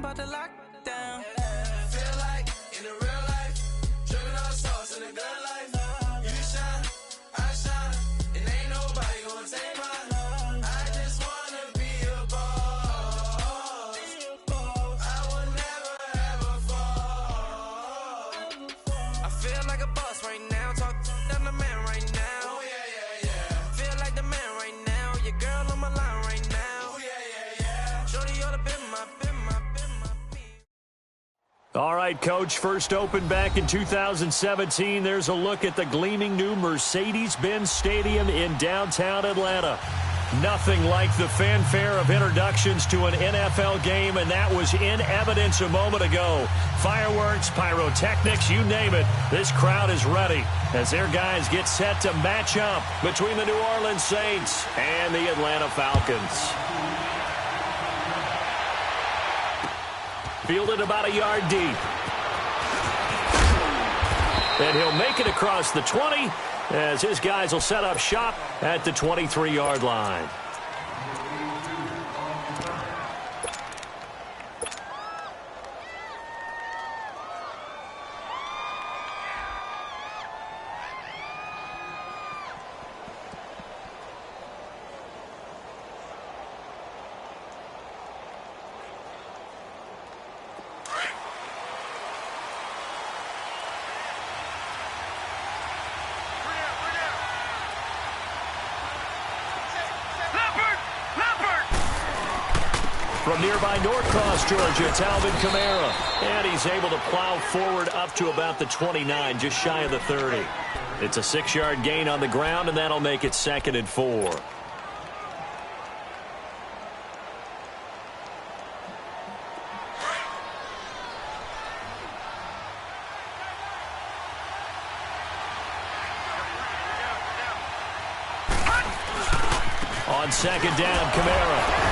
about to lock down. Feel like in the real life, dripping on sauce in the good life. You shine, I shine, and ain't nobody gonna take mine. I just wanna be a boss. I will never ever fall. I feel like a boss right now. Talk down the man right now. Oh yeah, yeah, yeah. Feel like the man right now. Your girl on my line right now. Oh yeah, yeah, yeah. Shorty ought to been my All right, Coach, first opened back in 2017. There's a look at the gleaming new Mercedes-Benz Stadium in downtown Atlanta. Nothing like the fanfare of introductions to an NFL game, and that was in evidence a moment ago. Fireworks, pyrotechnics, you name it. This crowd is ready as their guys get set to match up between the New Orleans Saints and the Atlanta Falcons. Fielded about a yard deep. And he'll make it across the 20 as his guys will set up shop at the 23-yard line. From nearby Norcross, Georgia, it's Alvin Kamara. And he's able to plow forward up to about the 29, just shy of the 30. It's a 6-yard gain on the ground, and that'll make it 2nd and 4. On 2nd down, Kamara.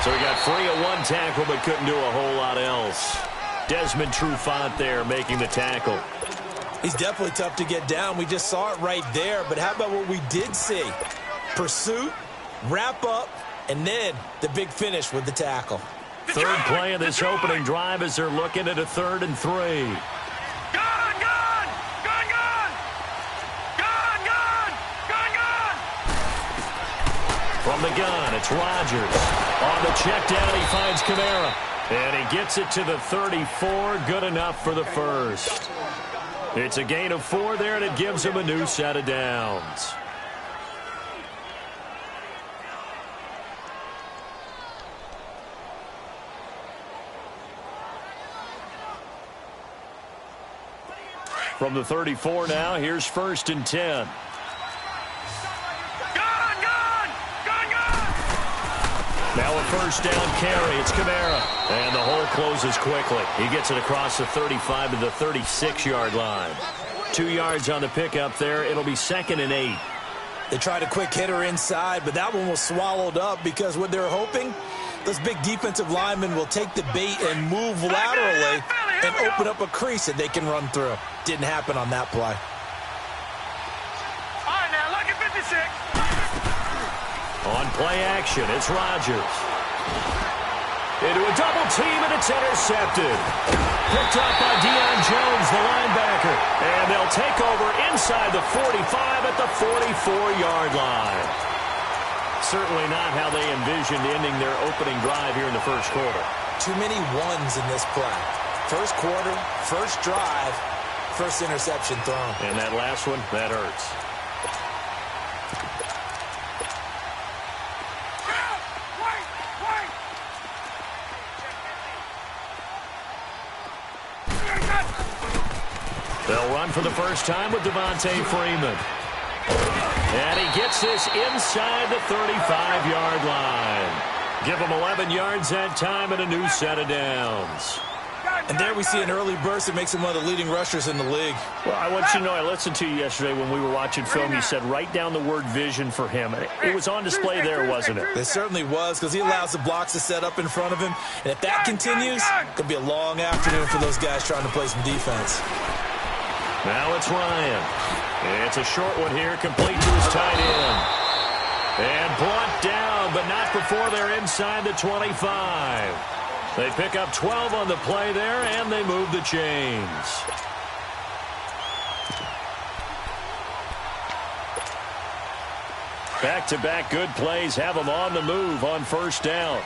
So he got free of one tackle but couldn't do a whole lot else. Desmond Trufant there making the tackle. He's definitely tough to get down. We just saw it right there. But how about what we did see? Pursuit, wrap up, and then the big finish with the tackle. Third play of this opening drive as they're looking at a 3rd and 3. From the gun, it's Rodgers. On the check down, he finds Kamara. And he gets it to the 34. Good enough for the first. It's a gain of 4 there, and it gives him a new set of downs. From the 34 now, here's 1st and 10. Now a 1st down carry. It's Kamara. And the hole closes quickly. He gets it across the 35 to the 36-yard line. 2 yards on the pickup there. It'll be 2nd and 8. They tried a quick hitter inside, but that one was swallowed up because what they're hoping, those big defensive linemen will take the bait and move laterally and open up a crease that they can run through. Didn't happen on that play. All right, now look at 56. On play action, it's Rodgers. Into a double team, and it's intercepted. Picked up by Deion Jones, the linebacker. And they'll take over inside the 45 at the 44-yard line. Certainly not how they envisioned ending their opening drive here in the first quarter. Too many ones in this play. First quarter, first drive, first interception thrown. And that last one, that hurts. They'll run for the first time with Devontae Freeman. And he gets this inside the 35-yard line. Give him 11 yards that time and a new set of downs. And there we see an early burst that makes him one of the leading rushers in the league. Well, I want you to know, I listened to you yesterday when we were watching film. You said write down the word vision for him. It was on display there, wasn't it? It certainly was, because he allows the blocks to set up in front of him. And if that continues, it could be a long afternoon for those guys trying to play some defense. Now it's Ryan. It's a short one here, complete to his tight end. And brought down, but not before they're inside the 25. They pick up 12 on the play there, and they move the chains. Back-to-back good plays have them on the move on first down.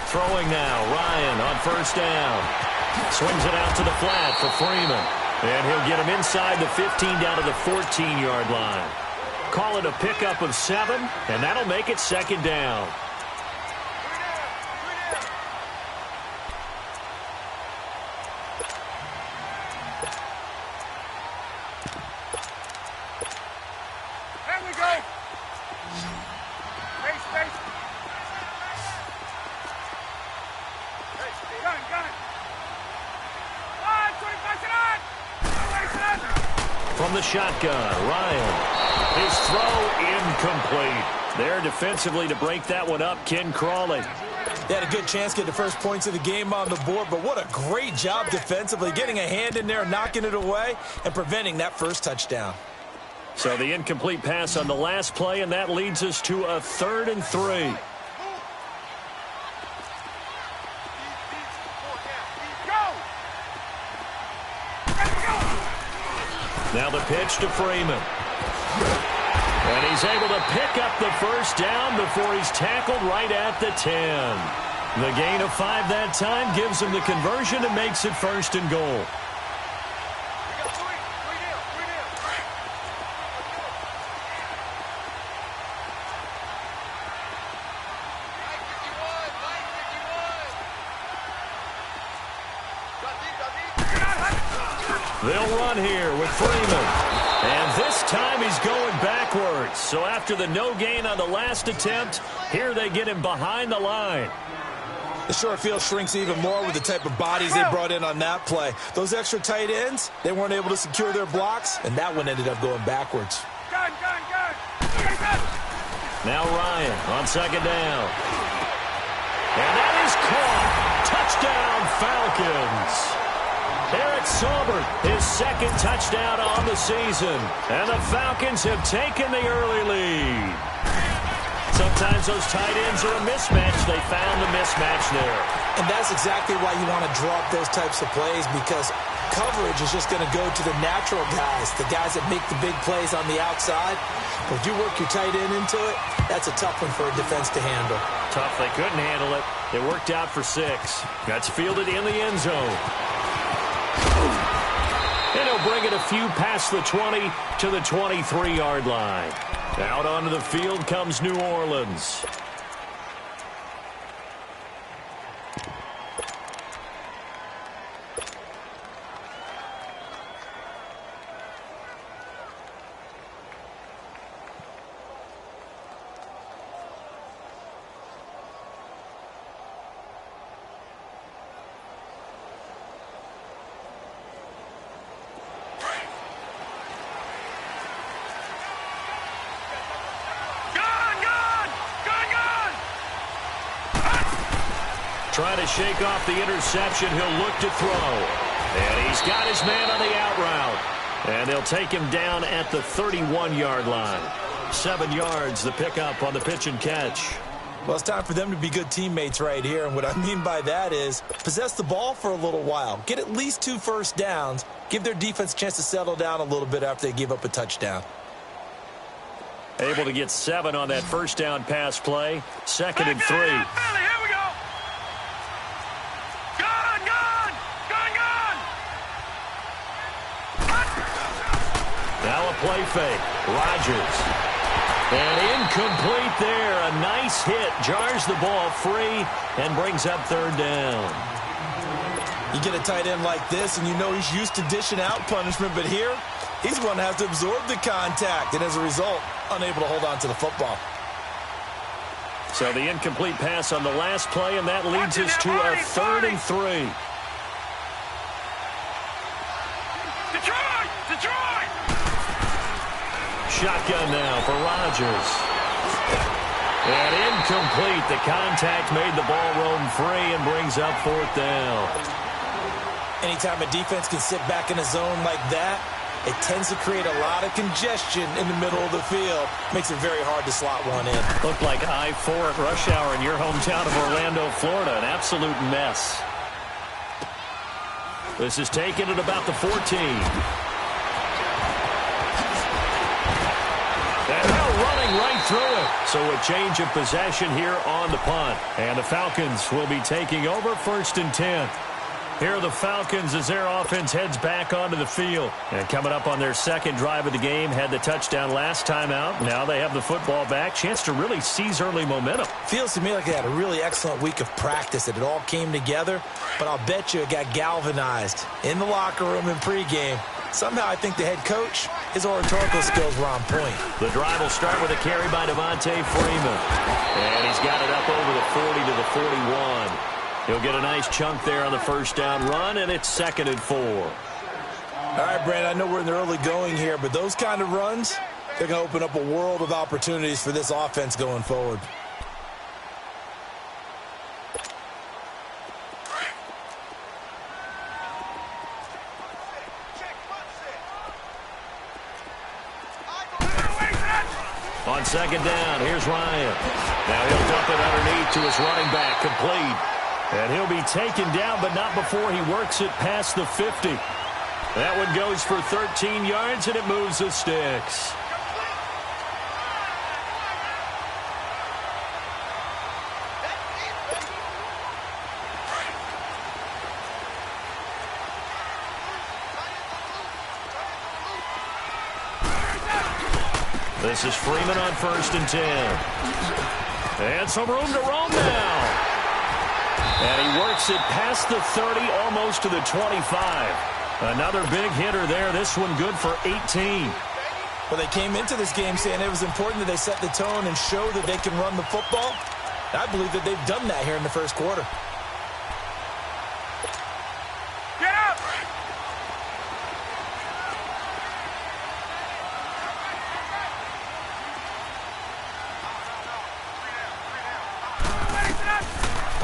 Throwing now, Ryan on first down. Swings it out to the flat for Freeman. And he'll get him inside the 15 down to the 14-yard line. Call it a pickup of 7, and that'll make it second down. There we go. Space. Gun. On, 25 From the shotgun, Ryan. His throw incomplete. There defensively to break that one up, Ken Crawley. They had a good chance to get the first points of the game on the board, but what a great job defensively, getting a hand in there, knocking it away, and preventing that first touchdown. So the incomplete pass on the last play, and that leads us to a 3rd and 3. Now the pitch to Freeman. And he's able to pick up the first down before he's tackled right at the 10. The gain of 5 that time gives him the conversion and makes it 1st and goal. They'll run here with Freeman. And this time he's going backwards. So after the no gain on the last attempt, here they get him behind the line. The short field shrinks even more with the type of bodies they brought in on that play. Those extra tight ends, they weren't able to secure their blocks, and that one ended up going backwards. Gun. Now Ryan on second down. And that is caught. Touchdown, Falcons. Eric Saubert, his 2nd touchdown on the season. And the Falcons have taken the early lead. Sometimes those tight ends are a mismatch. They found the mismatch there. And that's exactly why you want to drop those types of plays, because coverage is just going to go to the natural guys, the guys that make the big plays on the outside. But if you work your tight end into it, that's a tough one for a defense to handle. Tough. They couldn't handle it. It worked out for 6. That's fielded in the end zone. And he'll bring it a few past the 20 to the 23-yard line. Out onto the field comes New Orleans. Trying to shake off the interception. He'll look to throw. And he's got his man on the out route. And they'll take him down at the 31-yard line. 7 yards, the pickup on the pitch and catch. Well, it's time for them to be good teammates right here. And what I mean by that is possess the ball for a little while. Get at least 2 first downs. Give their defense a chance to settle down a little bit after they give up a touchdown. Able to get 7 on that first down pass play. 2nd and 3. Now a play fake. Rodgers. And incomplete there. A nice hit. Jars the ball free and brings up 3rd down. You get a tight end like this, and you know he's used to dishing out punishment, but here, he's going to have to absorb the contact, and as a result, unable to hold on to the football. So the incomplete pass on the last play, and that leads us to a 3rd and 3. Detroit! Shotgun now for Rodgers. And incomplete. The contact made the ball roam free and brings up 4th down. Anytime a defense can sit back in a zone like that, it tends to create a lot of congestion in the middle of the field. Makes it very hard to slot one in. Looked like I-4 at rush hour in your hometown of Orlando, Florida. An absolute mess. This is taken at about the 14. And now running right through it. So a change of possession here on the punt. And the Falcons will be taking over 1st and 10. Here are the Falcons as their offense heads back onto the field. And coming up on their second drive of the game, had the touchdown last time out. Now they have the football back. Chance to really seize early momentum. Feels to me like they had a really excellent week of practice. It all came together. But I'll bet you it got galvanized in the locker room in pregame. Somehow I think the head coach, his oratorical skills were on point. The drive will start with a carry by Devontae Freeman. And he's got it up over the 40 to the 41. He'll get a nice chunk there on the first down run, and it's 2nd and 4. All right, Brandon, I know we're in the early going here, but those kind of runs, they're going to open up a world of opportunities for this offense going forward. On 2nd down, here's Ryan. Now he'll dump it underneath to his running back, complete. And he'll be taken down, but not before he works it past the 50. That one goes for 13 yards, and it moves the sticks. This is Freeman on 1st and 10. And some room to roam now. And he works it past the 30, almost to the 25. Another big hitter there. This one good for 18. Well, they came into this game saying it was important that they set the tone and show that they can run the football. I believe that they've done that here in the first quarter. Get up!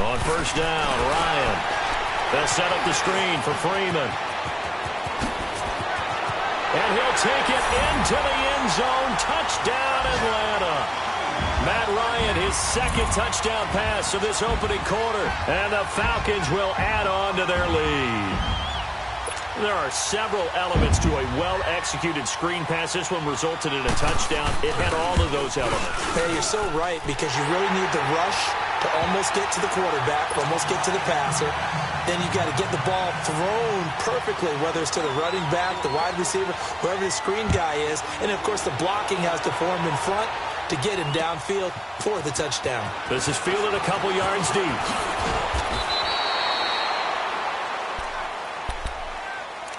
On 1st down, Ryan. They'll set up the screen for Freeman. And he'll take it into the end zone. Touchdown, Atlanta. Matt Ryan, his 2nd touchdown pass of this opening quarter. And the Falcons will add on to their lead. There are several elements to a well-executed screen pass. This one resulted in a touchdown. It had all of those elements. Hey, you're so right, because you really need the rush to almost get to the quarterback, almost get to the passer. Then you got to get the ball thrown perfectly, whether it's to the running back, the wide receiver, whoever the screen guy is. And, of course, the blocking has to form in front to get him downfield for the touchdown. This is fielded a couple yards deep.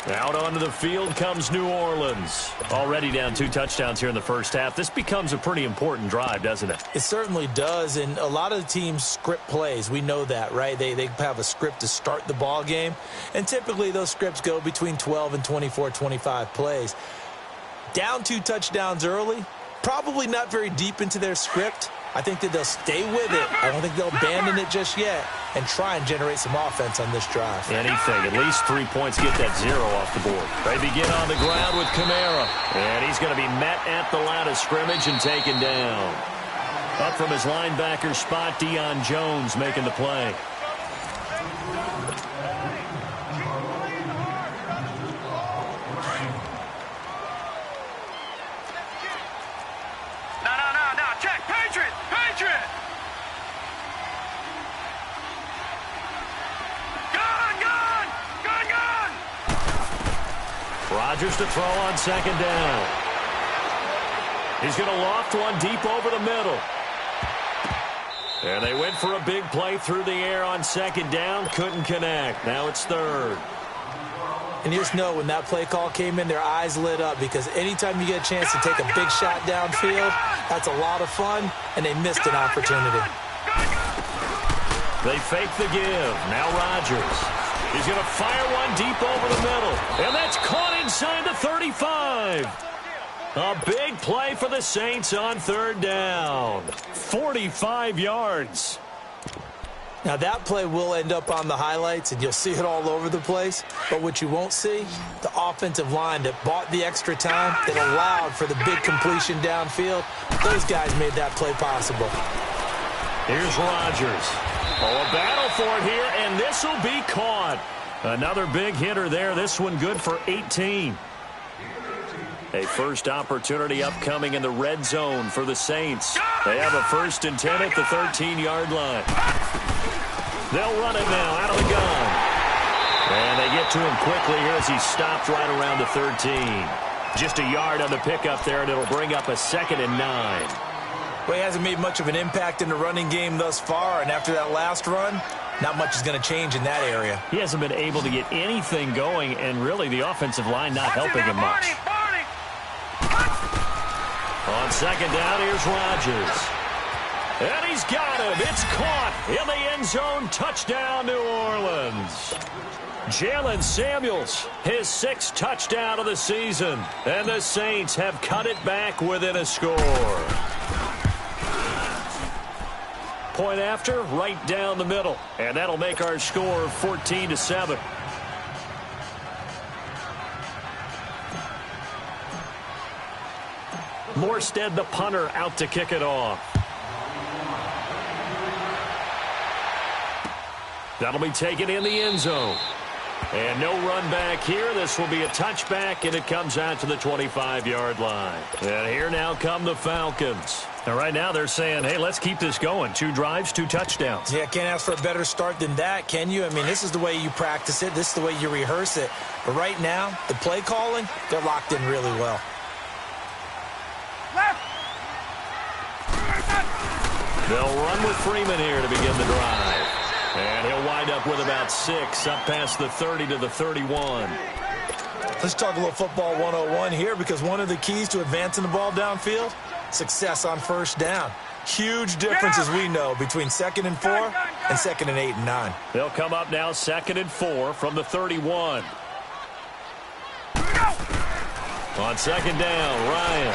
Out onto the field comes New Orleans. Already down 2 touchdowns here in the first half. This becomes a pretty important drive, doesn't it? It certainly does, and a lot of the teams script plays. We know that, right? They have a script to start the ball game, and typically those scripts go between 12 and 24, 25 plays. Down 2 touchdowns early, probably not very deep into their script. I think that they'll stay with it. I don't think they'll abandon it just yet and try and generate some offense on this drive. Anything. At least 3 points, get that 0 off the board. They begin on the ground with Kamara. And he's going to be met at the line of scrimmage and taken down. Up from his linebacker spot, Deion Jones making the play. Rodgers to throw on 2nd down. He's going to loft one deep over the middle. And they went for a big play through the air on 2nd down. Couldn't connect. Now it's 3rd. And you just know when that play call came in, their eyes lit up, because anytime you get a chance to take a big shot downfield, that's a lot of fun, and they missed an opportunity. They fake the give. Now Rodgers. He's going to fire one deep over the middle. And that's caught inside the 35. A big play for the Saints on 3rd down. 45 yards. Now, that play will end up on the highlights, and you'll see it all over the place. But what you won't see, the offensive line that bought the extra time, that allowed for the big completion downfield, those guys made that play possible. Here's Rodgers. Oh, a battle for it here, and this will be caught. Another big hitter there. This one good for 18. A first opportunity upcoming in the red zone for the Saints. They have a 1st and 10 at the 13-yard line. They'll run it now out of the gun. And they get to him quickly here as he stopped right around the 13. Just a yard on the pickup there, and it'll bring up a 2nd and 9. Well, he hasn't made much of an impact in the running game thus far, and after that last run, not much is going to change in that area. He hasn't been able to get anything going, and really the offensive line not helping him much. On 2nd down, here's Rodgers. And he's got him. It's caught in the end zone. Touchdown, New Orleans. Jalen Samuels, his 6th touchdown of the season. And the Saints have cut it back within a score. Point after, right down the middle. And that'll make our score 14-7. Morstead, the punter, out to kick it off. That'll be taken in the end zone. And no run back here. This will be a touchback, and it comes out to the 25-yard line. And here now come the Falcons. Now, right now they're saying, hey, let's keep this going. 2 drives, 2 touchdowns. Yeah, can't ask for a better start than that, can you? I mean, this is the way you practice it. This is the way you rehearse it. But right now, the play calling, they're locked in really well. They'll run with Freeman here to begin the drive. And he'll wind up with about 6, up past the 30 to the 31. Let's talk a little football 101 here, because one of the keys to advancing the ball downfield, success on 1st down. Huge difference, as we know, between 2nd and 4 and 2nd and 8 and 9. They'll come up now 2nd and 4 from the 31. On 2nd down, Ryan.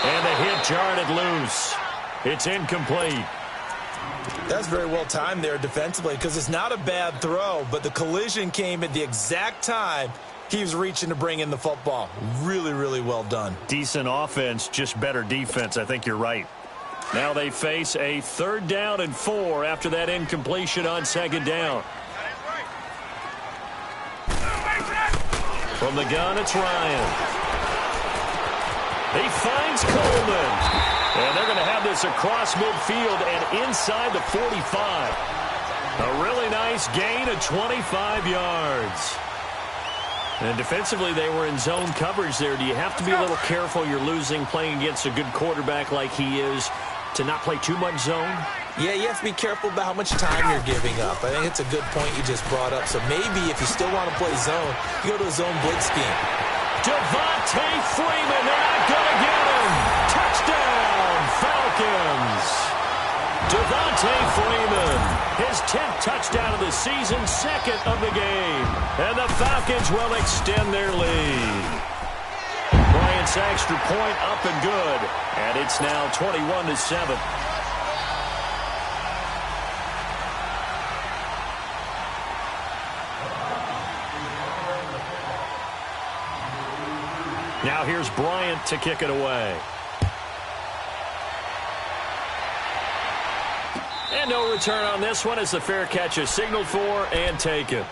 And the hit jarred it loose. It's incomplete. That's very well timed there defensively, because it's not a bad throw, but the collision came at the exact time he was reaching to bring in the football. Really, really well done. Decent offense, just better defense. I think you're right. Now they face a 3rd down and 4 after that incompletion on 2nd down. From the gun, it's Ryan. He finds Coleman. And they're going to have this across midfield and inside the 45. A really nice gain of 25 yards. And defensively, they were in zone coverage there. Do you have to be a little careful? You're losing playing against a good quarterback like he is to not play too much zone? Yeah, you have to be careful about how much time you're giving up. I think it's a good point you just brought up. So maybe if you still want to play zone, you go to a zone blitz scheme. Devontae Freeman, they're not going to get him. Touchdown, Falcons. Devontae Freeman, his 10th touchdown of the season, 2nd of the game. And the Falcons will extend their lead. Bryant's extra point up and good. And it's now 21-7. Now here's Bryant to kick it away. And no return on this one as the fair catch is signaled for and taken.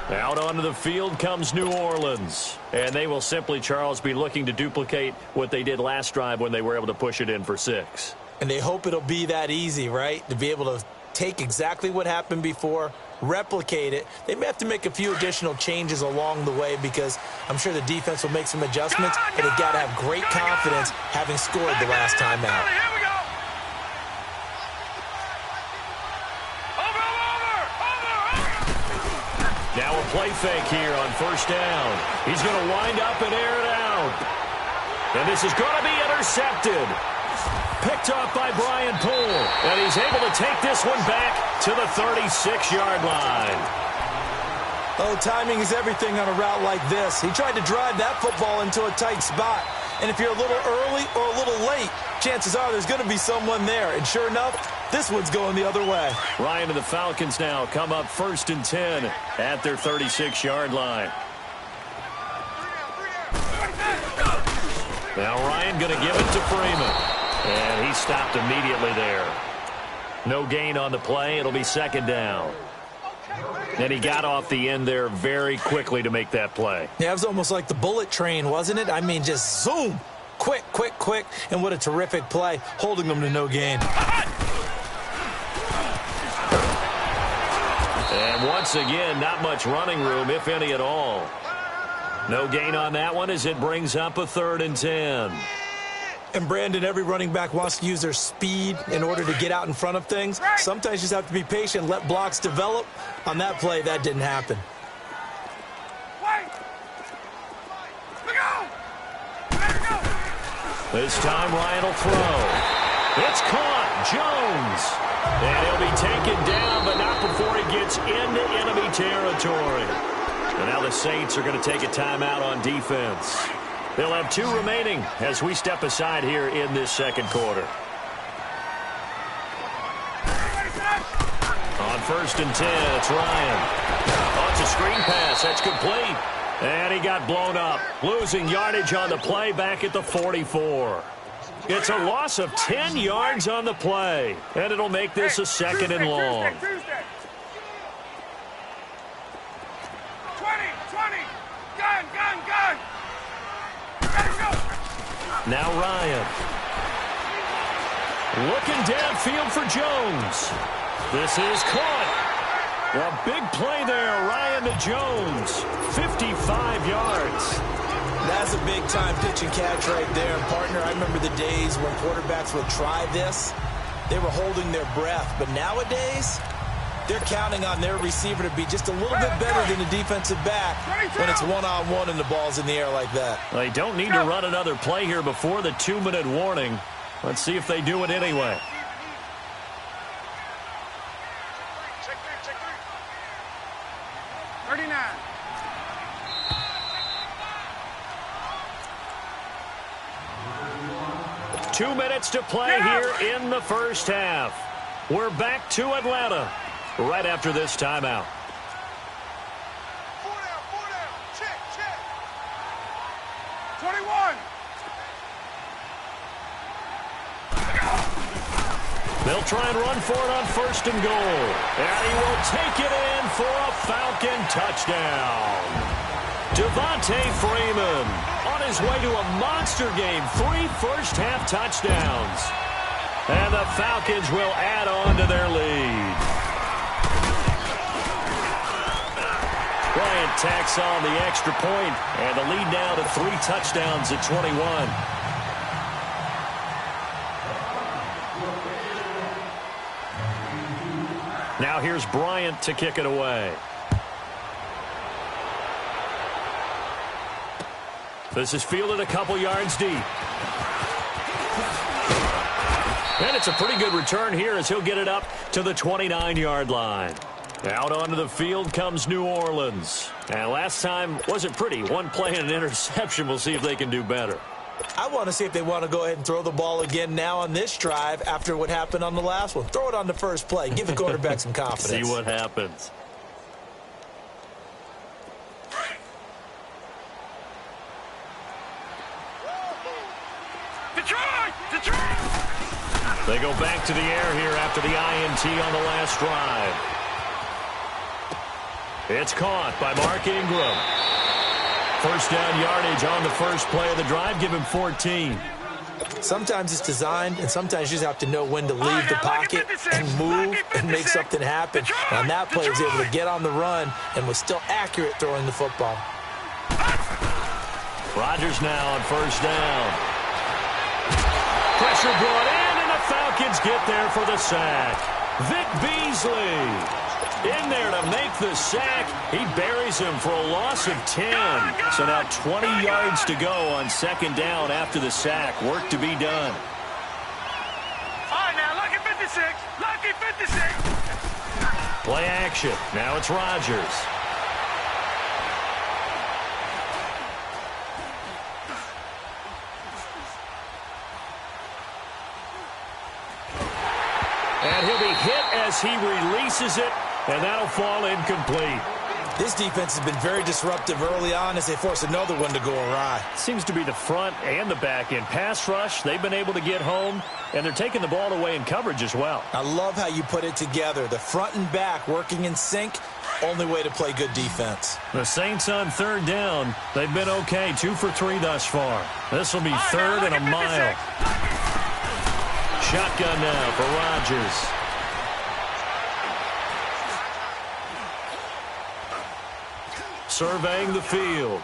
Out onto the field comes New Orleans. And they will simply, Charles, be looking to duplicate what they did last drive when they were able to push it in for 6. And they hope it'll be that easy, right? To be able to take exactly what happened before, replicate it. They may have to make a few additional changes along the way, because I'm sure the defense will make some adjustments, but they've got to have great confidence having scored the last time out. Now a play fake here on 1st down. He's going to wind up and air it out. And this is going to be intercepted. Picked off by Brian Poole. And he's able to take this one back to the 36-yard line. Oh, timing is everything on a route like this. He tried to drive that football into a tight spot. And if you're a little early or a little late, chances are there's going to be someone there. And sure enough, this one's going the other way. Ryan and the Falcons now come up 1st and 10 at their 36-yard line. Now Ryan going to give it to Freeman. And he stopped immediately there. No gain on the play. It'll be 2nd down. And he got off the end there very quickly to make that play. Yeah, it was almost like the bullet train, wasn't it? I mean, just zoom. Quick, quick, quick. And what a terrific play, holding them to no gain. And once again, not much running room, if any at all. No gain on that one as it brings up a 3rd and 10. And, Brandon, every running back wants to use their speed in order to get out in front of things. Sometimes you just have to be patient, let blocks develop. On that play, that didn't happen. This time, Ryan will throw. It's caught. Jones. And he'll be taken down, but not before he gets into enemy territory. And now the Saints are going to take a timeout on defense. They'll have 2 remaining as we step aside here in this 2nd quarter. On 1st and 10, it's Ryan. Oh, it's a screen pass. That's complete. And he got blown up, losing yardage on the play back at the 44. It's a loss of 10 yards on the play, and it'll make this a 2nd and long. 20. Gun. Now Ryan. Looking downfield for Jones. This is caught. A big play there, Ryan to Jones. 55 yards. That's a big-time pitch and catch right there. And, partner, I remember the days when quarterbacks would try this. They were holding their breath. But nowadays, they're counting on their receiver to be just a little bit better than the defensive back when it's one-on-one and the ball's in the air like that. They don't need to run another play here before the 2-minute warning. Let's see if they do it anyway. Check 39. Two minutes to play here in the first half. We're back to Atlanta right after this timeout. 4 down. Check. 21. They'll try and run for it on 1st and goal. And he will take it in for a Falcon touchdown. Devontae Freeman on his way to a monster game. 3 first-half touchdowns. And the Falcons will add on to their lead. Bryant tacks on the extra point, and the lead now to 3 touchdowns at 21. Now here's Bryant to kick it away. This is fielded a couple yards deep. And it's a pretty good return here as he'll get it up to the 29-yard line. Out onto the field comes New Orleans. And last time wasn't pretty. One play and an interception. We'll see if they can do better. I want to see if they want to go ahead and throw the ball again now on this drive after what happened on the last one. Throw it on the first play. Give the quarterback some confidence. See what happens. Detroit! They go back to the air here after the INT on the last drive. It's caught by Mark Ingram. First down yardage on the first play of the drive. Give him 14. Sometimes it's designed, and sometimes you just have to know when to leave the pocket and move and make something happen. And on that play, he was able to get on the run and was still accurate throwing the football. Rodgers now on first down. Pressure brought in, and the Falcons get there for the sack. Vic Beasley in there to make the sack. He buries him for a loss of 10. So now 20 yards to go on second down after the sack. Work to be done. All right, now, lucky 56. Lucky 56. Play action. Now it's Rodgers. And he'll be hit as he releases it, and that'll fall incomplete. This defense has been very disruptive early on as they force another one to go awry. Seems to be the front and the back end. Pass rush, they've been able to get home, and they're taking the ball away in coverage as well. I love how you put it together. The front and back working in sync, only way to play good defense. The Saints on third down. They've been okay, 2 for 3 thus far. This will be third and a mile. Shotgun now for Rodgers. Surveying the field.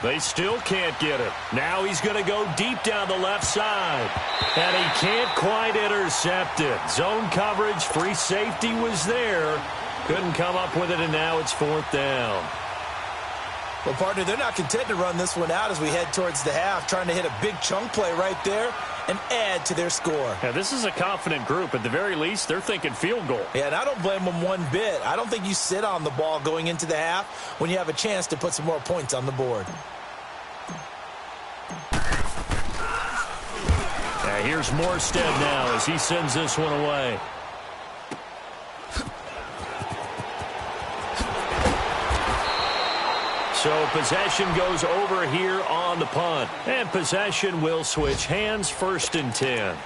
They still can't get it. Now he's going to go deep down the left side. And he can't quite intercept it. Zone coverage, free safety was there. Couldn't come up with it, and now it's fourth down. Well, partner, they're not content to run this one out as we head towards the half, trying to hit a big chunk play right there and add to their score. Yeah, this is a confident group. At the very least, they're thinking field goal. Yeah, and I don't blame them one bit. I don't think you sit on the ball going into the half when you have a chance to put some more points on the board. Yeah, here's Morstead now as he sends this one away. So possession goes over here on the punt. And possession will switch hands, 1st and 10.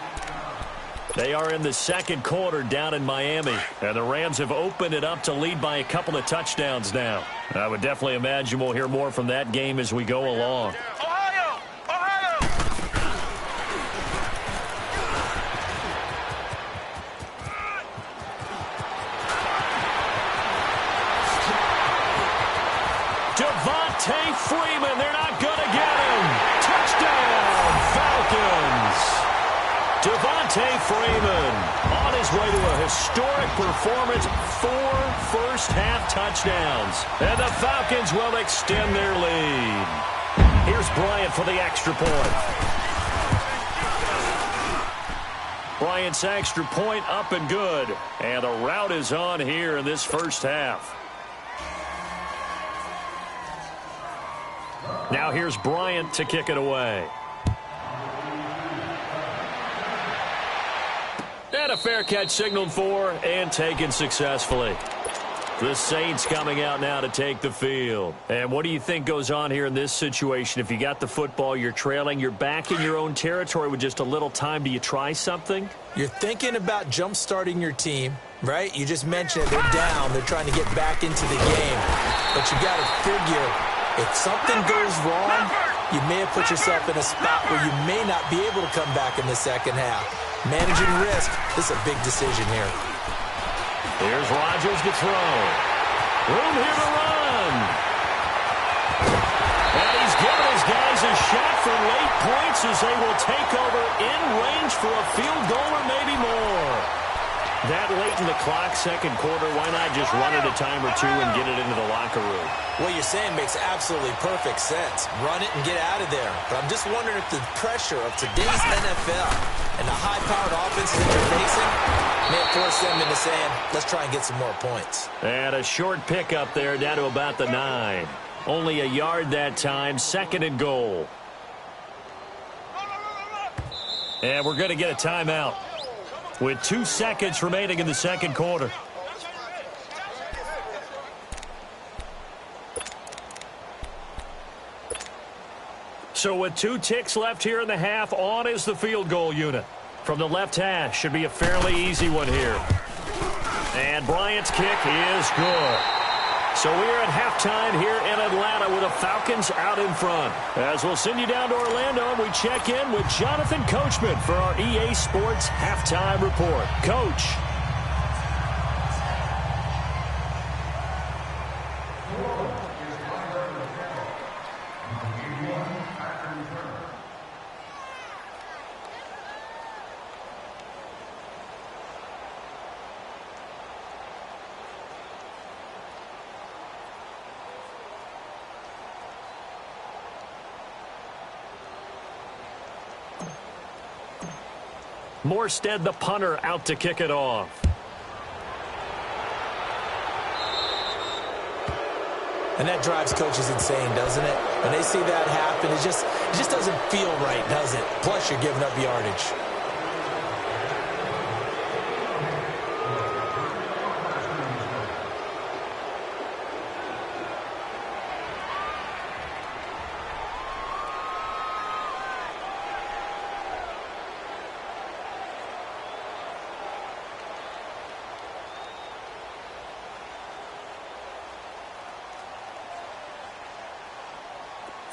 They are in the second quarter down in Miami. And the Rams have opened it up to lead by a couple of touchdowns now. I would definitely imagine we'll hear more from that game as we go along. Ohio! Ohio! Devontae Freeman, they're not going to get him. Touchdown, Falcons. Devontae Freeman on his way to a historic performance, 4 first-half touchdowns. And the Falcons will extend their lead. Here's Bryant for the extra point. Bryant's extra point up and good. And the route is on here in this first half. Now here's Bryant to kick it away. And a fair catch signaled for and taken successfully. The Saints coming out now to take the field. And what do you think goes on here in this situation? If you got the football, you're trailing, you're back in your own territory with just a little time. Do you try something? You're thinking about jump-starting your team, right? You just mentioned it. They're down. They're trying to get back into the game. But you got to figure, if something goes wrong, you may have put yourself in a spot where you may not be able to come back in the second half. Managing risk, this is a big decision here. Here's Rodgers to throw. Room here to run. And he's given his guys a shot for late points as they will take over in range for a field goal or maybe more. That late in the clock, second quarter, why not just run it a time or two and get it into the locker room? What you're saying makes absolutely perfect sense. Run it and get out of there. But I'm just wondering if the pressure of today's NFL and the high-powered offenses that they're facing may have forced them into saying, let's try and get some more points. And a short pickup there down to about the 9. Only a yard that time, 2nd and goal. And we're going to get a timeout with 2 seconds remaining in the second quarter. So with 2 ticks left here in the half, on is the field goal unit. From the left hash, should be a fairly easy one here. And Bryant's kick is good. So we're at halftime here in Atlanta with the Falcons out in front. As we'll send you down to Orlando, and we check in with Jonathan Coachman for our EA Sports Halftime Report. Coach. Morstead, the punter, out to kick it off. And that drives coaches insane, doesn't it? When they see that happen, it just doesn't feel right, does it? Plus, you're giving up yardage.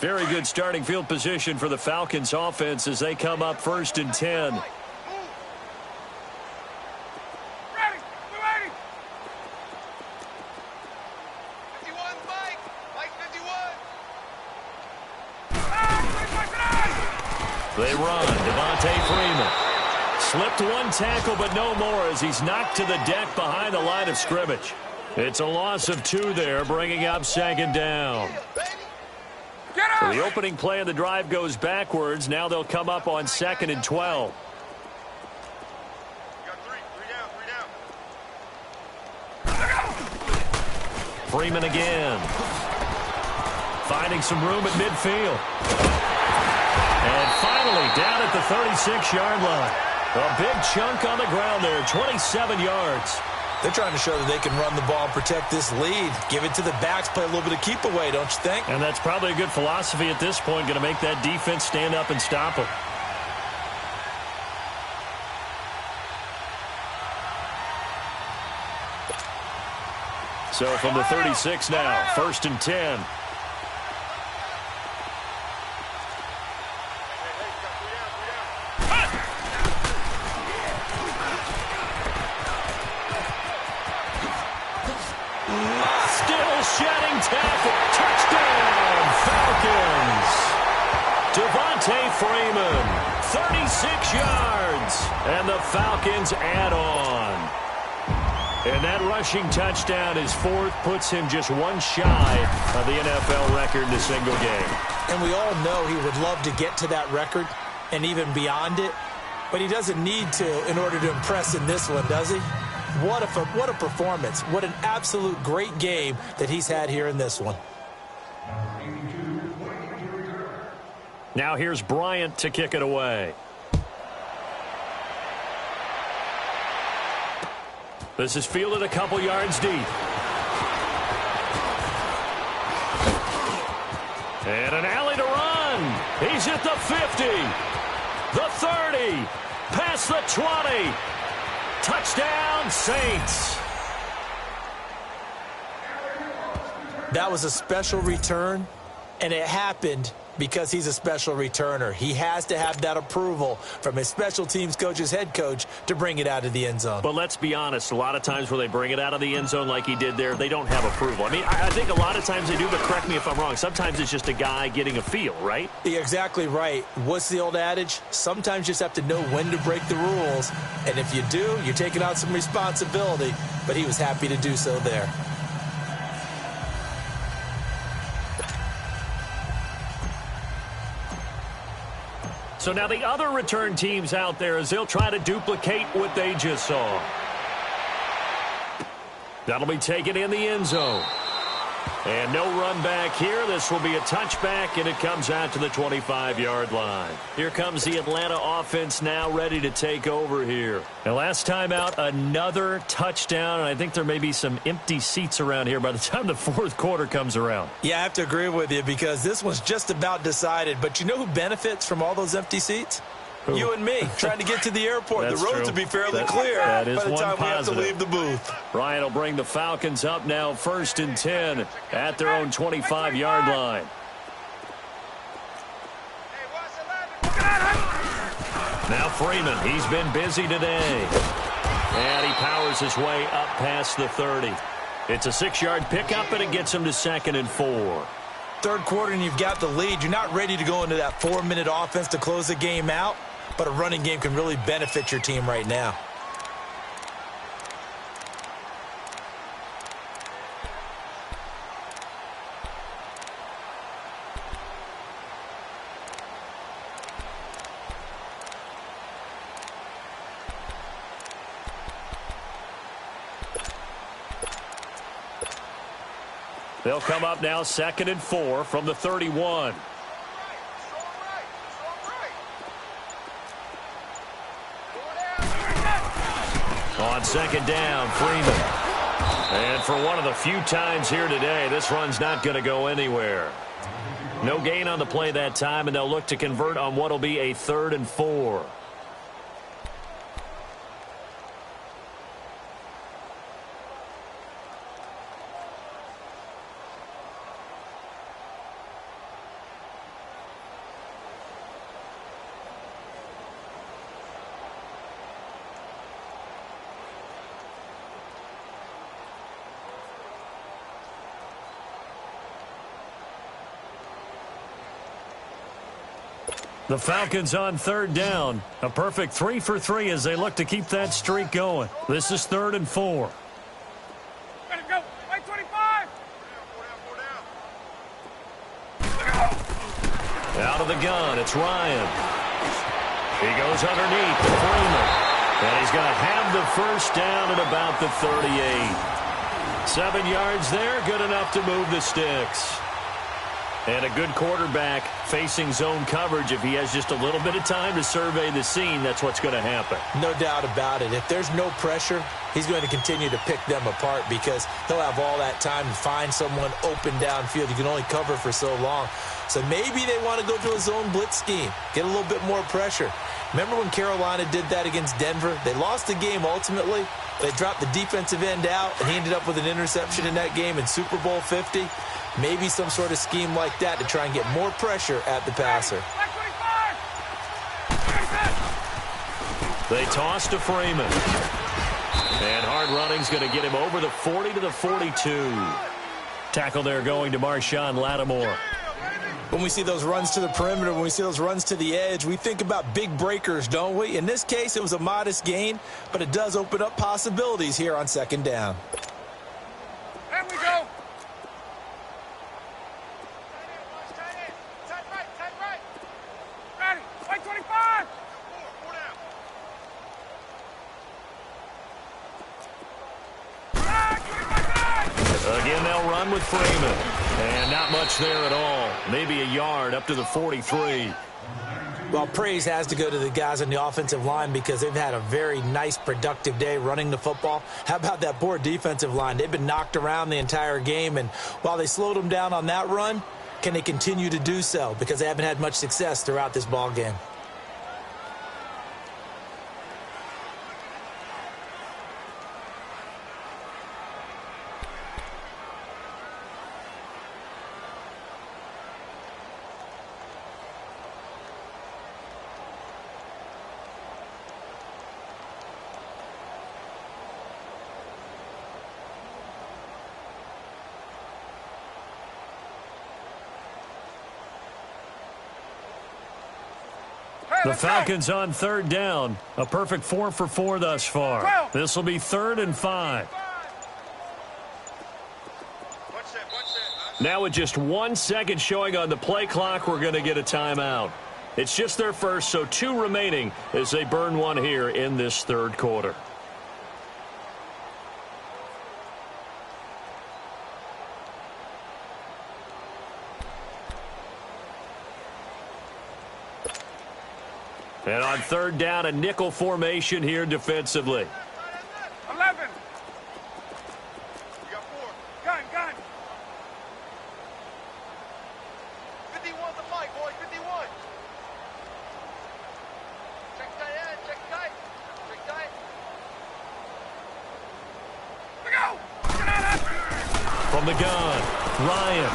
Very good starting field position for the Falcons offense as they come up 1st and 10. They run. Devontae Freeman. Slipped one tackle, but no more as he's knocked to the deck behind the line of scrimmage. It's a loss of 2 there, bringing up 2nd down. So the opening play of the drive goes backwards. Now they'll come up on 2nd and 12. Freeman again. Finding some room at midfield. And finally down at the 36-yard line. A big chunk on the ground there, 27 yards. They're trying to show that they can run the ball and protect this lead. Give it to the backs, play a little bit of keep away, don't you think? And that's probably a good philosophy at this point, going to make that defense stand up and stop them. So from the 36 now, 1st and 10. Shedding tackle. Touchdown, Falcons. Devontae Freeman, 36 yards. And the Falcons add on. And that rushing touchdown is 4th, puts him just 1 shy of the NFL record in a single game. And we all know he would love to get to that record and even beyond it. But he doesn't need to in order to impress in this one, does he? What a performance. What an absolute great game that he's had here in this one. Now here's Bryant to kick it away. This is fielded a couple yards deep. And an alley to run. He's at the 50, the 30, past the 20. Touchdown, Saints. That was a special return, and it happened because he's a special returner. He has to have that approval from his special teams coach's head coach to bring it out of the end zone. But let's be honest, a lot of times where they bring it out of the end zone like he did there, they don't have approval. I mean, I think a lot of times they do, but correct me if I'm wrong. Sometimes it's just a guy getting a feel, right? You're exactly right. What's the old adage? Sometimes you just have to know when to break the rules, and if you do, you're taking on some responsibility, but he was happy to do so there. So now the other return teams out there as they'll try to duplicate what they just saw. That'll be taken in the end zone. And no run back here. This will be a touchback, and it comes out to the 25-yard line. Here comes the Atlanta offense now ready to take over here. And last time out, another touchdown, and I think there may be some empty seats around here by the time the 4th quarter comes around. Yeah, I have to agree with you because this one's just about decided. But you know who benefits from all those empty seats? Who? You and me, trying to get to the airport. The roads will be fairly clear by the time we have to leave the booth. Ryan will bring the Falcons up now 1st and 10 at their own 25-yard line. Now Freeman, he's been busy today. And he powers his way up past the 30. It's a 6-yard pickup, and it gets him to 2nd and 4. 3rd quarter, and you've got the lead. You're not ready to go into that 4-minute offense to close the game out, but a running game can really benefit your team right now. They'll come up now 2nd and 4 from the 31. On 2nd down, Freeman. And for one of the few times here today, this run's not going to go anywhere. No gain on the play that time, and they'll look to convert on what will be a 3rd and 4. The Falcons on third down. A perfect 3 for 3 as they look to keep that streak going. This is 3rd and 4. Let him go. Right 25. Out of the gun, it's Ryan. He goes underneath to Freeman. And he's going to have the first down at about the 38. 7 yards there, good enough to move the sticks. And a good quarterback facing zone coverage. If he has just a little bit of time to survey the scene, that's what's going to happen. No doubt about it. If there's no pressure, he's going to continue to pick them apart because he'll have all that time to find someone open downfield. You can only cover for so long. So maybe they want to go to a zone blitz scheme, get a little bit more pressure. Remember when Carolina did that against Denver? They lost the game ultimately. They dropped the defensive end out, and he ended up with an interception in that game in Super Bowl 50. Maybe some sort of scheme like that to try and get more pressure at the passer. They toss to Freeman. And hard running's going to get him over the 40 to the 42. Tackle there going to Marshawn Lattimore. When we see those runs to the perimeter, when we see those runs to the edge, we think about big breakers, don't we? In this case, it was a modest gain, but it does open up possibilities here on 2nd down. There we go. Ready. Right 25. Again, they'll run with Freeman. And not much there at all. Maybe a yard up to the 43. Well, praise has to go to the guys on the offensive line because they've had a very nice, productive day running the football. How about that poor defensive line? They've been knocked around the entire game, and while they slowed them down on that run, can they continue to do so? Because they haven't had much success throughout this ball game. The Falcons on third down. A perfect 4 for 4 thus far. This will be 3rd and 5. Now with just 1 second showing on the play clock, we're going to get a timeout. It's just their first, so 2 remaining as they burn one here in this 3rd quarter. And on 3rd down, a nickel formation here defensively. 11. You got 4. Gun. 51 the fight, boys. 51. Check tight. Check tight. We go. From the gun, Ryan.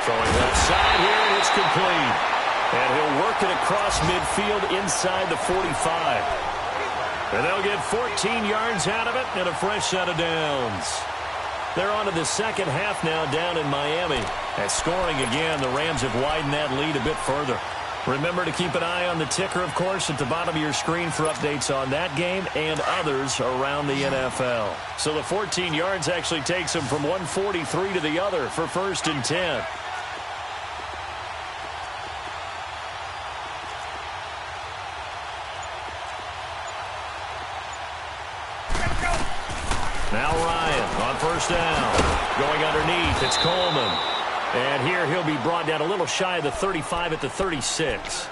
Throwing left side here, and it's complete. And he'll work it across midfield inside the 45. And they'll get 14 yards out of it and a fresh set of downs. They're on to the second half now down in Miami. And scoring again, the Rams have widened that lead a bit further. Remember to keep an eye on the ticker, of course, at the bottom of your screen for updates on that game and others around the NFL. So the 14 yards actually takes them from 143 to the other for 1st and 10. Now Ryan on 1st down. Going underneath, it's Coleman. And here he'll be brought down a little shy of the 35 at the 36.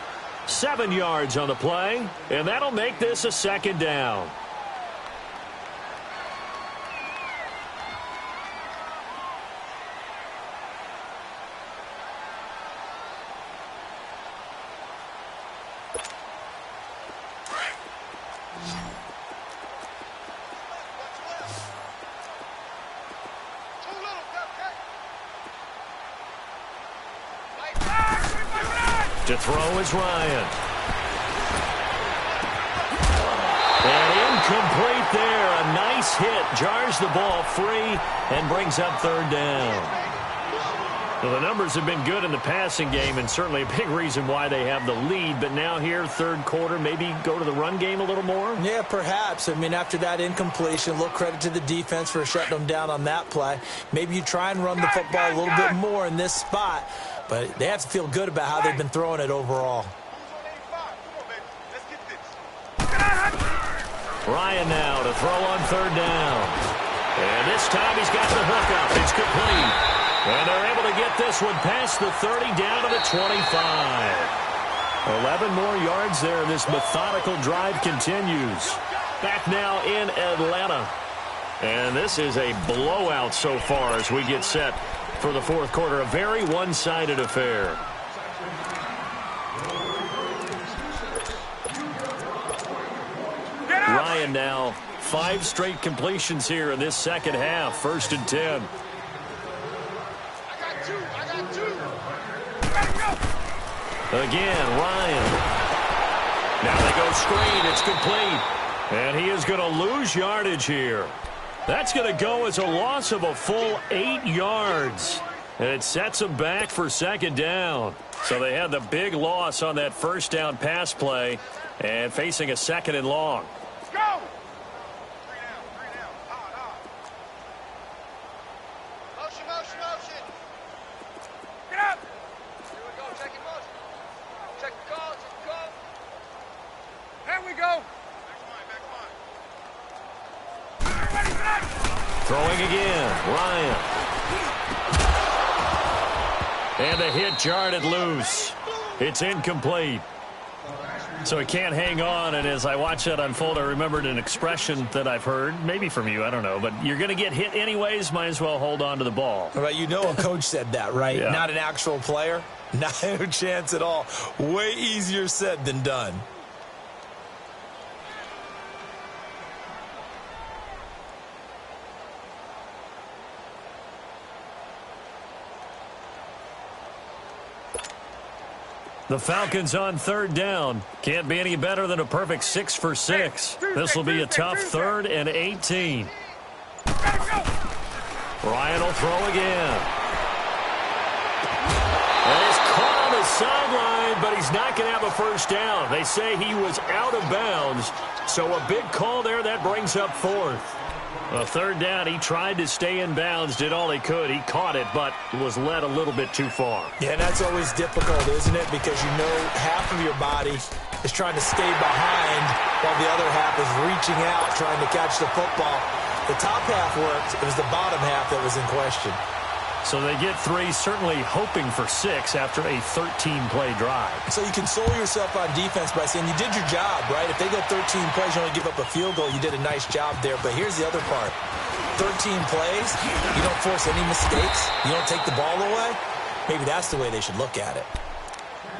7 yards on the play, and that'll make this a 2nd down. To throw is Ryan. And incomplete there. A nice hit. Jars the ball free and brings up 3rd down. Well, the numbers have been good in the passing game and certainly a big reason why they have the lead. But now here, third quarter, maybe go to the run game a little more? Yeah, perhaps. I mean, after that incompletion, a little credit to the defense for shutting them down on that play. Maybe you try and run the football a little bit more in this spot. But they have to feel good about how they've been throwing it overall. Ryan now to throw on third down. And this time he's got the hook up. It's complete. And they're able to get this one past the 30 down to the 25. 11 more yards there. This methodical drive continues. Back now in Atlanta. And this is a blowout so far as we get set for the fourth quarter. A very one-sided affair. Ryan now 5 straight completions here in this second half. 1st and 10. Again, Ryan. Now they go screen. It's complete. And he is going to lose yardage here. That's going to go as a loss of a full 8 yards. And it sets them back for second down. So they had the big loss on that first down pass play and facing a second and long. Let's go! Motion. Get up! Here we go, check it motion. Check the call, There we go! Back line. Throwing again, Ryan. And the hit jarred loose. It's incomplete. So he can't hang on, and as I watch that unfold, I remembered an expression that I've heard, maybe from you, I don't know, but you're going to get hit anyways, might as well hold on to the ball. Right, you know a coach said that, right? Yeah. Not an actual player. Not a chance at all. Way easier said than done. The Falcons on third down. Can't be any better than a perfect 6 for 6. This will be a tough 3rd and 18. Ryan will throw again. And he's caught on the sideline, but he's not going to have a first down. They say he was out of bounds, so a big call there. That brings up 4th. A third down, he tried to stay in bounds, did all he could. He caught it, but was led a little bit too far. Yeah, that's always difficult, isn't it? Because you know half of your body is trying to stay behind while the other half is reaching out, trying to catch the football. The top half worked. It was the bottom half that was in question. So they get 3, certainly hoping for 6 after a 13-play drive. So you console yourself on defense by saying you did your job, right? If they go 13 plays, you only give up a field goal, you did a nice job there. But here's the other part. 13 plays, you don't force any mistakes, you don't take the ball away. Maybe that's the way they should look at it.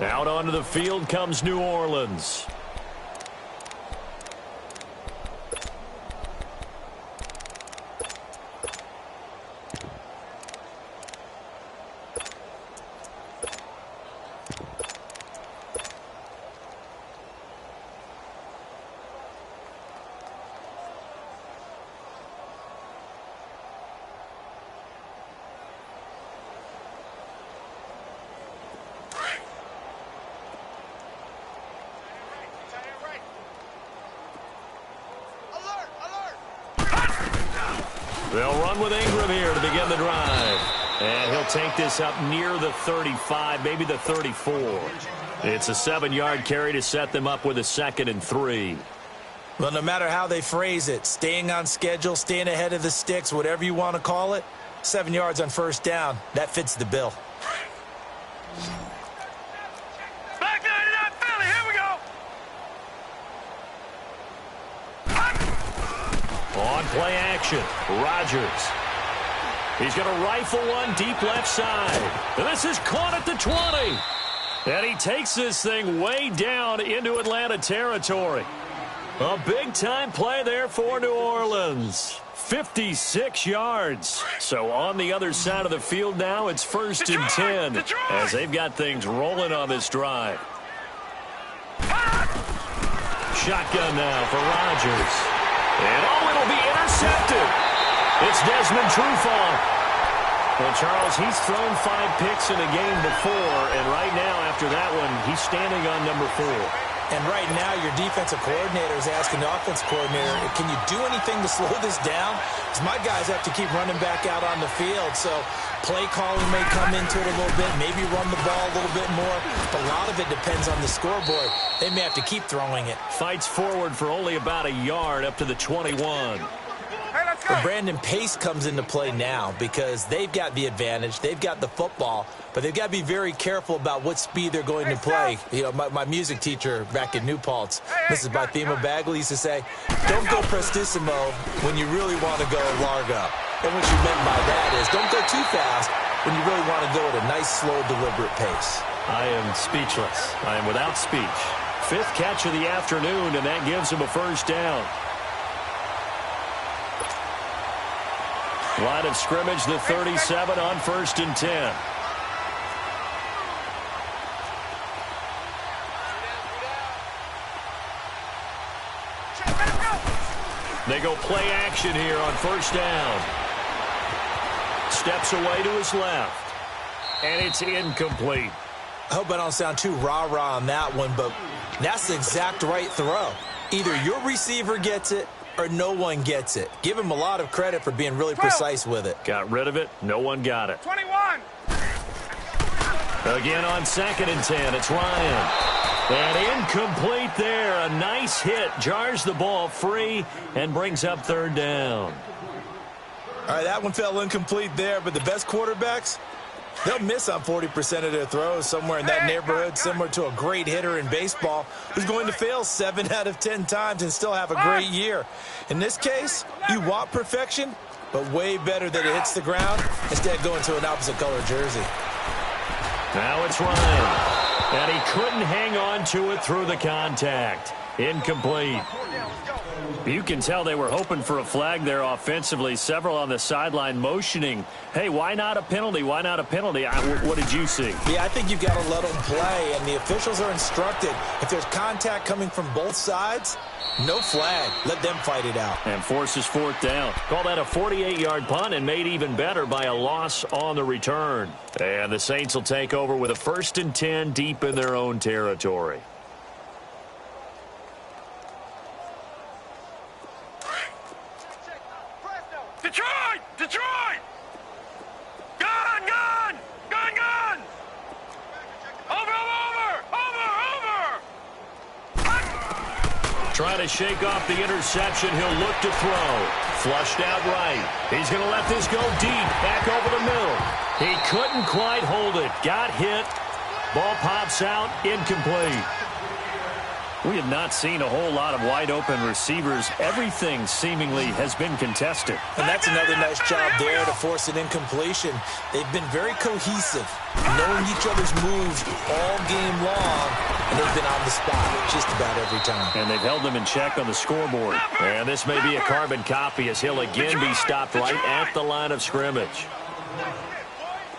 Out onto the field comes New Orleans. They'll run with Ingram here to begin the drive. And he'll take this up near the 35, maybe the 34. It's a 7-yard carry to set them up with a 2nd and 3. Well, no matter how they phrase it, staying on schedule, staying ahead of the sticks, whatever you want to call it, 7 yards on first down, that fits the bill. Back 99 Philly, here we go! On play action, Rodgers. He's going to rifle one deep left side. And this is caught at the 20. And he takes this thing way down into Atlanta territory. A big-time play there for New Orleans. 56 yards. So on the other side of the field now, it's 1st and 10 as they've got things rolling on this drive. Shotgun now for Rodgers. And it'll be intercepted. It's Desmond Trufant. Well, Charles, he's thrown 5 picks in a game before, and right now, after that one, he's standing on number 4. And right now, your defensive coordinator is asking the offense coordinator, can you do anything to slow this down? Because my guys have to keep running back out on the field. So play calling may come into it a little bit, maybe run the ball a little bit more. But a lot of it depends on the scoreboard. They may have to keep throwing it. Fights forward for only about a yard up to the 21. But Brandon, pace comes into play now because they've got the advantage. They've got the football, but they've got to be very careful about what speed they're going to play. You know, my music teacher back in New Paltz, Mrs. Bythema Bagley, used to say, don't go prestissimo when you really want to go largo. And what she meant by that is don't go too fast when you really want to go at a nice, slow, deliberate pace. I am speechless. I am without speech. 5th catch of the afternoon, and that gives him a first down. Line of scrimmage, the 37 on 1st and 10. They go play action here on 1st down. Steps away to his left. And it's incomplete. I hope I don't sound too rah-rah on that one, but that's the exact right throw. Either your receiver gets it or no one gets it. Give him a lot of credit for being really precise with it. Got rid of it. No one got it. 21. Again on 2nd and 10. It's Ryan. And incomplete there. A nice hit. Jars the ball free and brings up 3rd down. All right, that one fell incomplete there, but the best quarterbacks, they'll miss on 40% of their throws somewhere in that neighborhood, similar to a great hitter in baseball who's going to fail 7 out of 10 times and still have a great year. In this case, you want perfection, but way better that it hits the ground instead of going to an opposite color jersey. Now it's Ryan, and he couldn't hang on to it through the contact. Incomplete. You can tell they were hoping for a flag there offensively. Several on the sideline motioning, hey, why not a penalty? Why not a penalty? What did you see? Yeah, I think you've got to let them play, and the officials are instructed. If there's contact coming from both sides, no flag. Let them fight it out. And forces 4th down. Call that a 48-yard punt and made even better by a loss on the return. And the Saints will take over with a 1st and 10 deep in their own territory. Detroit! Detroit! Gun! Gun! Gun! Gun! Over! Trying to shake off the interception. He'll look to throw. Flushed out right. He's going to let this go deep. Back over the middle. He couldn't quite hold it. Got hit. Ball pops out. Incomplete. We have not seen a whole lot of wide-open receivers. Everything seemingly has been contested. And that's another nice job there to force an incompletion. They've been very cohesive, knowing each other's moves all game long, and they've been on the spot just about every time. And they've held them in check on the scoreboard. And this may be a carbon copy as he'll again be stopped right at the line of scrimmage.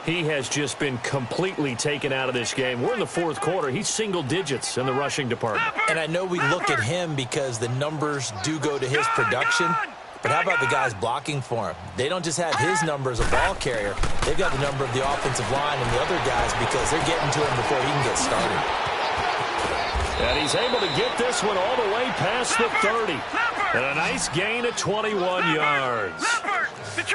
He has just been completely taken out of this game. We're in the 4th quarter. He's single digits in the rushing department. And I know we look at him because the numbers do go to his production. But how about the guys blocking for him? They don't just have his number as a ball carrier. They've got the number of the offensive line and the other guys because they're getting to him before he can get started. And he's able to get this one all the way past the 30. And a nice gain of 21 yards.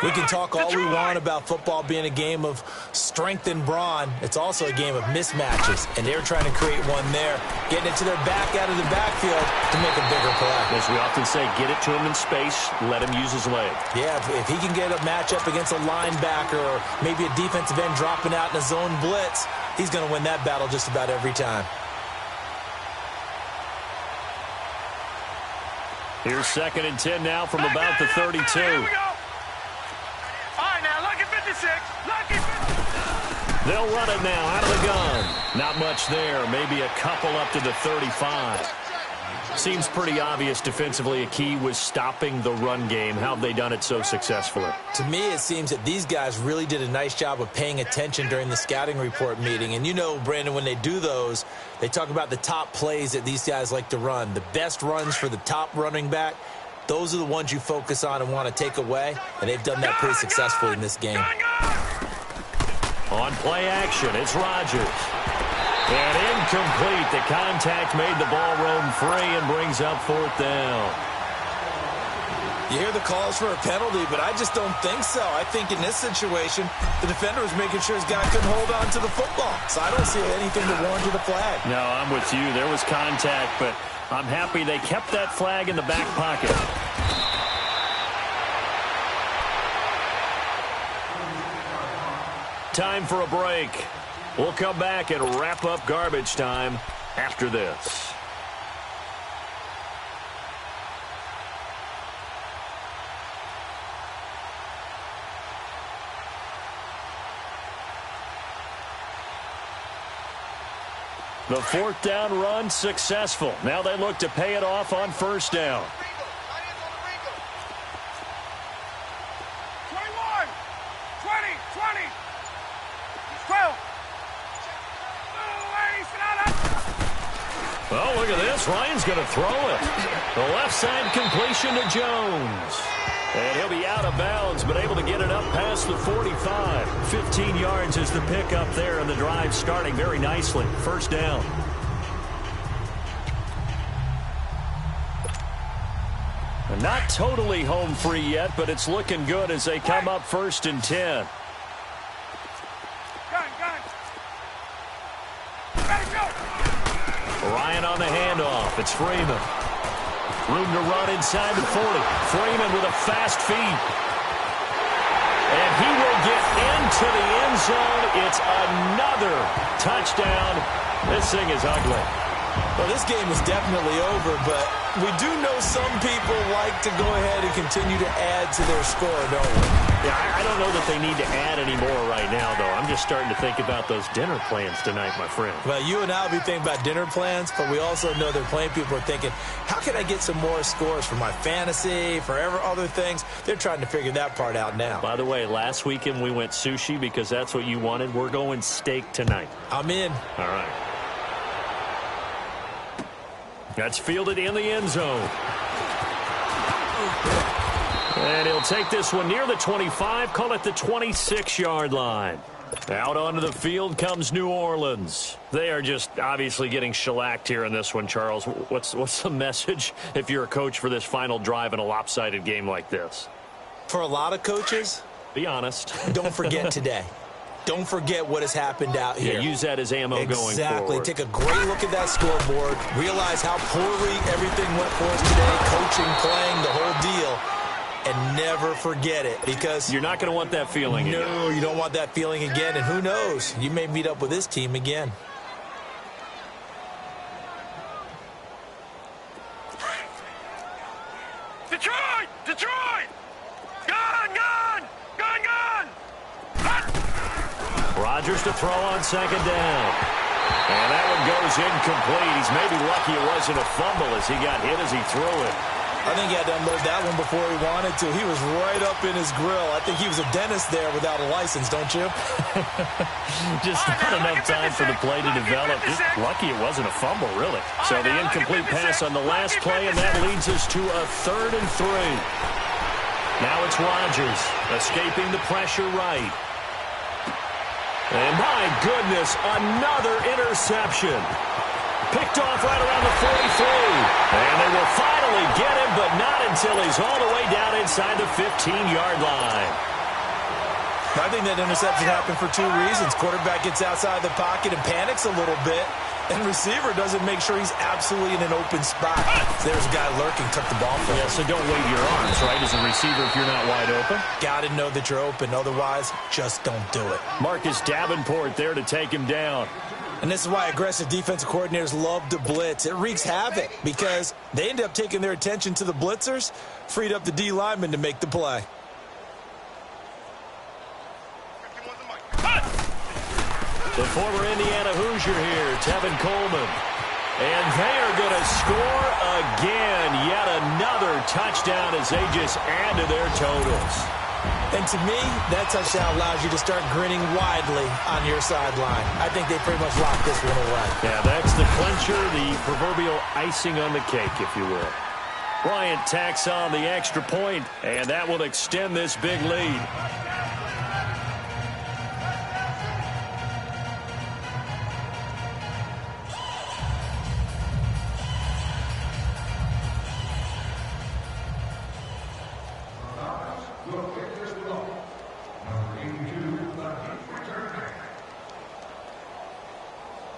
We can talk all we want about football being a game of strength and brawn. It's also a game of mismatches, and they're trying to create one there, getting it to their back out of the backfield to make a bigger play. As we often say, get it to him in space, let him use his leg. Yeah, if he can get a matchup against a linebacker or maybe a defensive end dropping out in a zone blitz, he's going to win that battle just about every time. Here's 2nd and 10 now from about the 32. They'll run it now out of the gun. Not much there. Maybe a couple up to the 35. Seems pretty obvious defensively a key was stopping the run game. How have they done it so successfully? To me, it seems that these guys really did a nice job of paying attention during the scouting report meeting. And you know, Brandon, when they do those, they talk about the top plays that these guys like to run. The best runs for the top running back, those are the ones you focus on and want to take away. And they've done that pretty successfully in this game. On play action, it's Rodgers. And incomplete. The contact made the ball roam free and brings up 4th down. You hear the calls for a penalty, but I just don't think so. I think in this situation, the defender was making sure his guy couldn't hold on to the football. So I don't see anything that warranted a flag. No, I'm with you. There was contact, but I'm happy they kept that flag in the back pocket. Time for a break. We'll come back and wrap up garbage time after this. The 4th down run successful. Now they look to pay it off on 1st down. 21, 20, 20, 12. Oh, look at this. Ryan's going to throw it. The left side completion to Jones. And he'll be out of bounds, but able to get it up past the 45. 15 yards is the pickup there, and the drive starting very nicely. 1st down. Not totally home free yet, but it's looking good as they come up 1st and 10. Ryan on the handoff. It's Freeman. Room to run inside the 40. Freeman with a fast feet. And he will get into the end zone. It's another touchdown. This thing is ugly. Well, this game is definitely over, but we do know some people like to go ahead and continue to add to their score, don't we? Yeah, I don't know that they need to add any more right now, though. I'm just starting to think about those dinner plans tonight, my friend. Well, you and I will be thinking about dinner plans, but we also know that playing people are thinking, how can I get some more scores for my fantasy, for other things? They're trying to figure that part out now. By the way, last weekend we went sushi because that's what you wanted. We're going steak tonight. I'm in. All right. That's fielded in the end zone. And he'll take this one near the 25, call it the 26-yard line. Out onto the field comes New Orleans. They are just obviously getting shellacked here in this one, Charles. What's the message if you're a coach for this final drive in a lopsided game like this? For a lot of coaches, be honest. Don't forget today. Don't forget what has happened out here. Yeah, use that as ammo going forward. Exactly. Take a great look at that scoreboard. Realize how poorly everything went for us today. Coaching, playing, the whole deal. And never forget it, because you're not going to want that feeling again. No, you don't want that feeling again. And who knows? You may meet up with this team again. Detroit! Detroit! Gone! Gone! Gone! Gone! Rodgers to throw on 2nd down. And that one goes incomplete. He's maybe lucky it wasn't a fumble as he got hit as he threw it. I think he had to unload that one before he wanted to. He was right up in his grill. I think he was a dentist there without a license, don't you? Just not enough time for the play to develop. Just lucky it wasn't a fumble, really. So the incomplete pass on the last play, and that leads us to a 3rd and 3. Now it's Rodgers escaping the pressure right. And my goodness, another interception. Picked off right around the 43. And they will finally get him, but not until he's all the way down inside the 15-yard line. I think that interception happened for 2 reasons. Quarterback gets outside the pocket and panics a little bit. And receiver doesn't make sure he's absolutely in an open spot. There's a guy lurking, took the ball from him. Yeah, so don't wave your arms, right, as a receiver if you're not wide open. Got to know that you're open. Otherwise, just don't do it. Marcus Davenport there to take him down. And this is why aggressive defensive coordinators love to blitz. It wreaks havoc because they end up taking their attention to the blitzers, freed up the D lineman to make the play. The former Indiana Hoosier here, Tevin Coleman. And they are going to score again. Yet another touchdown as they just add to their totals. And to me, that touchdown allows you to start grinning widely on your sideline. I think they pretty much locked this one away. Yeah, that's the clincher, the proverbial icing on the cake, if you will. Bryant tacks on the extra point, and that will extend this big lead.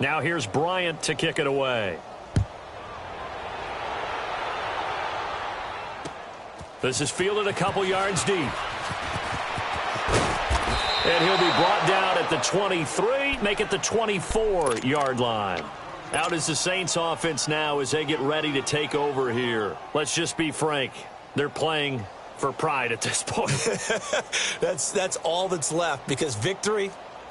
Now here's Bryant to kick it away. This is fielded a couple yards deep. And he'll be brought down at the 23, make it the 24-yard line. Out is the Saints offense now as they get ready to take over here. Let's just be frank. They're playing for pride at this point. That's all that's left, because victory,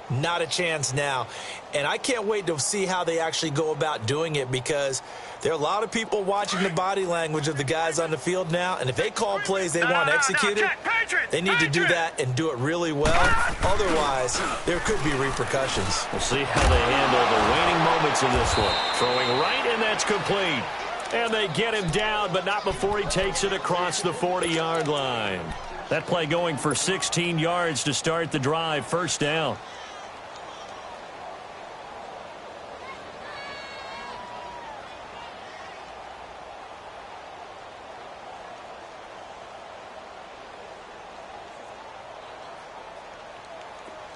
not a chance now. And I can't wait to see how they actually go about doing it, because there are a lot of people watching the body language of the guys on the field now, and if they call plays they want executed, they need to do that and do it really well. Otherwise, there could be repercussions. We'll see how they handle the waning moments of this one. Throwing right, and that's complete. And they get him down, but not before he takes it across the 40-yard line. That play going for 16 yards to start the drive. First down.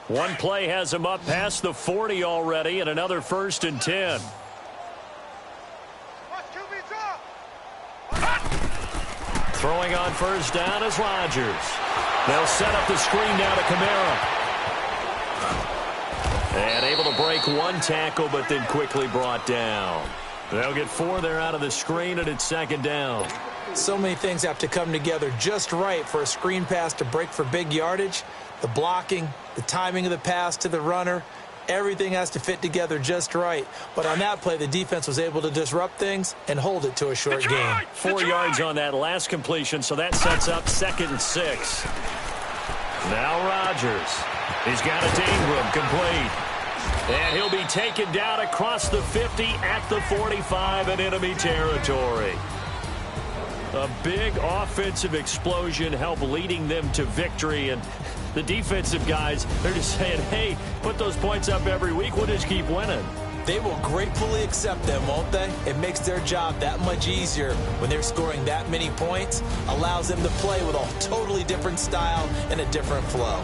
One play has him up past the 40 already, and another 1st and 10. Throwing on first down is Rodgers. They'll set up the screen now to Kamara. And able to break one tackle, but then quickly brought down. They'll get 4 there out of the screen, and it's 2nd down. So many things have to come together just right for a screen pass to break for big yardage. The blocking, the timing of the pass to the runner, everything has to fit together just right. But on that play, the defense was able to disrupt things and hold it to a short gain. 4 yards on that last completion, so that sets up 2nd and 6. Now Rodgers. He's got it to Ingram, complete. And he'll be taken down across the 50 at the 45 in enemy territory. A big offensive explosion helped leading them to victory, and the defensive guys, they're just saying, hey, put those points up every week, we'll just keep winning. They will gratefully accept them, won't they? It makes their job that much easier when they're scoring that many points, allows them to play with a totally different style and a different flow.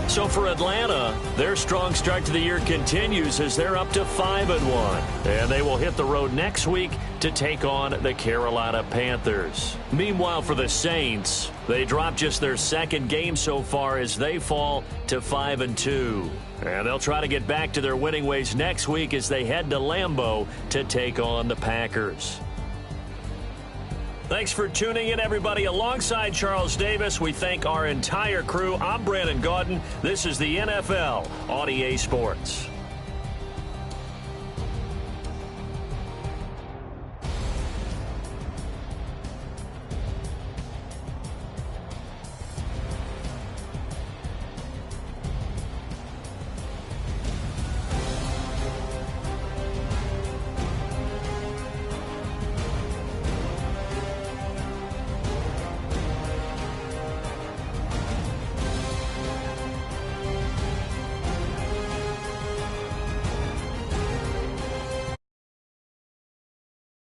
So for Atlanta, their strong start to the year continues as they're up to 5-1. And they will hit the road next week to take on the Carolina Panthers. Meanwhile, for the Saints, they dropped just their 2nd game so far as they fall to 5-2. And they'll try to get back to their winning ways next week as they head to Lambeau to take on the Packers. Thanks for tuning in, everybody. Alongside Charles Davis, we thank our entire crew. I'm Brandon Gaudin. This is the NFL on EA Sports.